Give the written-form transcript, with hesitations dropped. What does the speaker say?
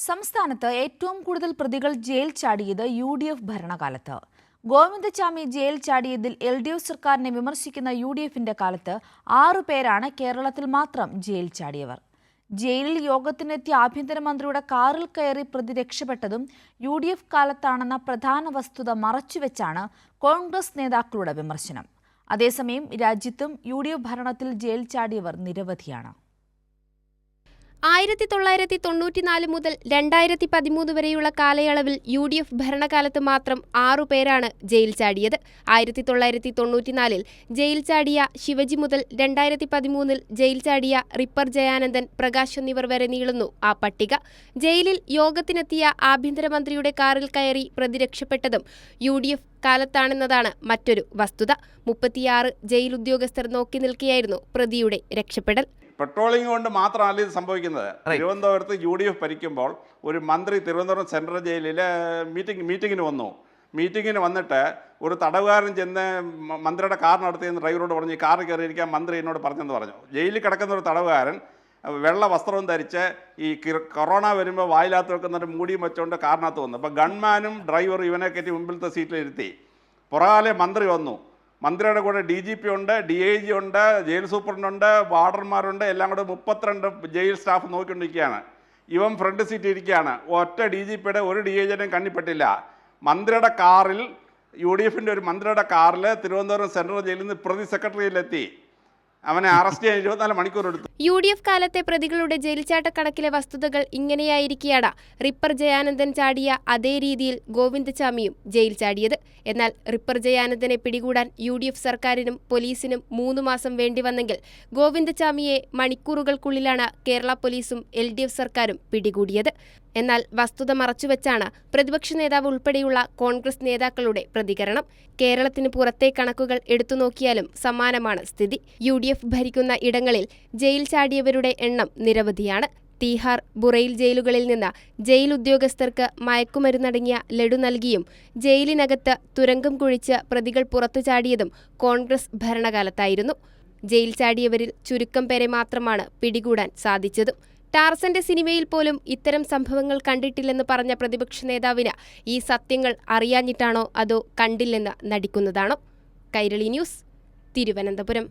സംസ്ഥാനത്ത് ഏറ്റവും കൂടുതൽ പ്രതികൾ ജയിൽ ചാടിയത് UDF ഭരണകാലത്ത്. ഗോവിന്ദചാമി ജയിൽ ചാടിയതിൽ LDF സർക്കാരിനെ വിമർശിക്കുന്ന UDFന്റെ കാലത്ത് 6 പേരാണ് കേരളത്തിൽ മാത്രം ജയിൽ ചാടിയവർ. ജയിലിൽ യോഗത്തിനെത്തിയ ആഭ്യന്തരമന്ത്രിയുടെ കാറിൽ കയറി പ്രതി രക്ഷപ്പെട്ടതും UDF കാലത്താണെന്ന പ്രധാന വസ്തുത മറച്ചുവെച്ചാണ് കോൺഗ്രസ് നേതാക്കളുടെ വിമർശനം. അതേസമയം രാജ്യത്തും UDF ഭരണത്തിൽ ജയിൽ ചാടിയവർ നിരവധിയാണ്. 1994 മുതൽ 2013 വരെയുള്ള കാലയളവിൽ UDF ഭരണകാലത്ത് മാത്രം 6 പേരാണ് ജയിൽ ചാടിയത്. 1994 ജയിൽ ചാടിയ ശിവജി മുതൽ 2013 ജയിൽ ചാടിയ റിപ്പർ ജയാനന്ദൻ, പ്രകാശ് എന്നിവർ വരെ നീളുന്നു ആ പട്ടിക. ജയിലിൽ യോഗത്തിനെത്തിയ ആഭ്യന്തരമന്ത്രിയുടെ കാറിൽ കയറി പ്രതി രക്ഷപ്പെട്ടതും UDF കാലത്താണെന്നതാണ് മറ്റൊരു വസ്തുത. 36 ജയിൽ ഉദ്യോഗസ്ഥർ നോക്കി നിൽക്കെയായിരുന്നു പ്രതിയുടെ രക്ഷപ്പെടൽ. പെട്രോളിംഗ് കൊണ്ട് മാത്രമല്ല ഇത് സംഭവിക്കുന്നത്. തിരുവനന്തപുരത്ത് UDF ഭരിക്കുമ്പോൾ ഒരു മന്ത്രി തിരുവനന്തപുരം സെൻട്രൽ ജയിലിൽ മീറ്റിങ്ങിന് വന്നിട്ട് ഒരു തടവുകാരൻ ചെന്ന് മന്ത്രിയുടെ കാറിനടുത്ത് ഡ്രൈവറോട് പറഞ്ഞു, ഈ കാറിൽ കയറിയിരിക്കാൻ മന്ത്രി എന്നോട് പറഞ്ഞെന്ന് പറഞ്ഞു. ജയിലിൽ കിടക്കുന്ന ഒരു തടവുകാരൻ വെള്ള വസ്ത്രവും ധരിച്ച് ഈ കൊറോണ വരുമ്പോൾ വായിലാത്ത് വെക്കുന്നൊരു മൂടിയും വെച്ചുകൊണ്ട് കാറിനകത്ത് വന്നു. അപ്പോൾ ഗൺമാനും ഡ്രൈവറും ഇവനെ കയറ്റി മുമ്പിലത്തെ സീറ്റിലിരുത്തി. പുറകാലെ മന്ത്രി വന്നു. മന്ത്രിയുടെ കൂടെ DGP ഉണ്ട്, DIG ഉണ്ട്, ജയിൽ സൂപ്രണ്ടുണ്ട്, വാർഡന്മാരുണ്ട്. എല്ലാം കൂടെ 32 ജയിൽ സ്റ്റാഫ് നോക്കിക്കൊണ്ടിരിക്കുകയാണ്. ഇവൻ ഫ്രണ്ട് സീറ്റ് ഇരിക്കുകയാണ്. ഒറ്റ DGPയുടെ ഒരു DIGയുടെയും കണ്ണിപ്പെട്ടില്ല. മന്ത്രിയുടെ കാറിൽ, UDFന്റെ ഒരു മന്ത്രിയുടെ കാറിൽ തിരുവനന്തപുരം സെൻട്രൽ ജയിലിൽ നിന്ന് പ്രതി സെക്രട്ടറിയിലെത്തി. അവനെ അറസ്റ്റ് ചെയ്യാൻ 24 മണിക്കൂർ എടുത്തു. UDF കാലത്തെ പ്രതികളുടെ ജയിൽച്ചാട്ടക്കണക്കിലെ വസ്തുതകൾ ഇങ്ങനെയായിരിക്കെയാണ് റിപ്പർ ജയാനന്ദൻ ചാടിയ അതേ രീതിയിൽ ഗോവിന്ദചാമിയും ജയിൽ ചാടിയത്. എന്നാൽ റിപ്പർ ജയാനന്ദനെ പിടികൂടാൻ UDF സർക്കാരിനും പോലീസിനും 3 മാസം വേണ്ടി വന്നെങ്കിൽ ഗോവിന്ദചാമിയെ മണിക്കൂറുകൾക്കുള്ളിലാണ് കേരള പോലീസും LDF സർക്കാരും പിടികൂടിയത്. എന്നാൽ വസ്തുത മറച്ചുവെച്ചാണ് പ്രതിപക്ഷ നേതാവ് ഉൾപ്പെടെയുള്ള കോൺഗ്രസ് നേതാക്കളുടെ പ്രതികരണം. കേരളത്തിന് പുറത്തെ കണക്കുകൾ എടുത്തുനോക്കിയാലും സമാനമാണ് സ്ഥിതി. UDF ഭരിക്കുന്ന ഇടങ്ങളിൽ ജയിൽ ചാടിയവരുടെ എണ്ണം നിരവധിയാണ്. തീഹാർ, ബുറൈൽ ജയിലുകളിൽ നിന്ന് ജയിൽ ഉദ്യോഗസ്ഥർക്ക് മയക്കുമരുന്നടങ്ങിയ ലഡു നൽകിയും ജയിലിനകത്ത് തുരങ്കം കുഴിച്ച് പ്രതികൾ പുറത്തു ചാടിയതും കോൺഗ്രസ് ഭരണകാലത്തായിരുന്നു. ജയിൽ ചാടിയവരിൽ ചുരുക്കം പേരെ മാത്രമാണ് പിടികൂടാൻ സാധിച്ചതും. ടാർസന്റെ സിനിമയിൽ പോലും ഇത്തരം സംഭവങ്ങൾ കണ്ടിട്ടില്ലെന്ന് പറഞ്ഞ പ്രതിപക്ഷ നേതാവിന് ഈ സത്യങ്ങൾ അറിയാഞ്ഞിട്ടാണോ അതോ കണ്ടില്ലെന്ന് നടിക്കുന്നതാണോ? കൈരളി ന്യൂസ്, തിരുവനന്തപുരം.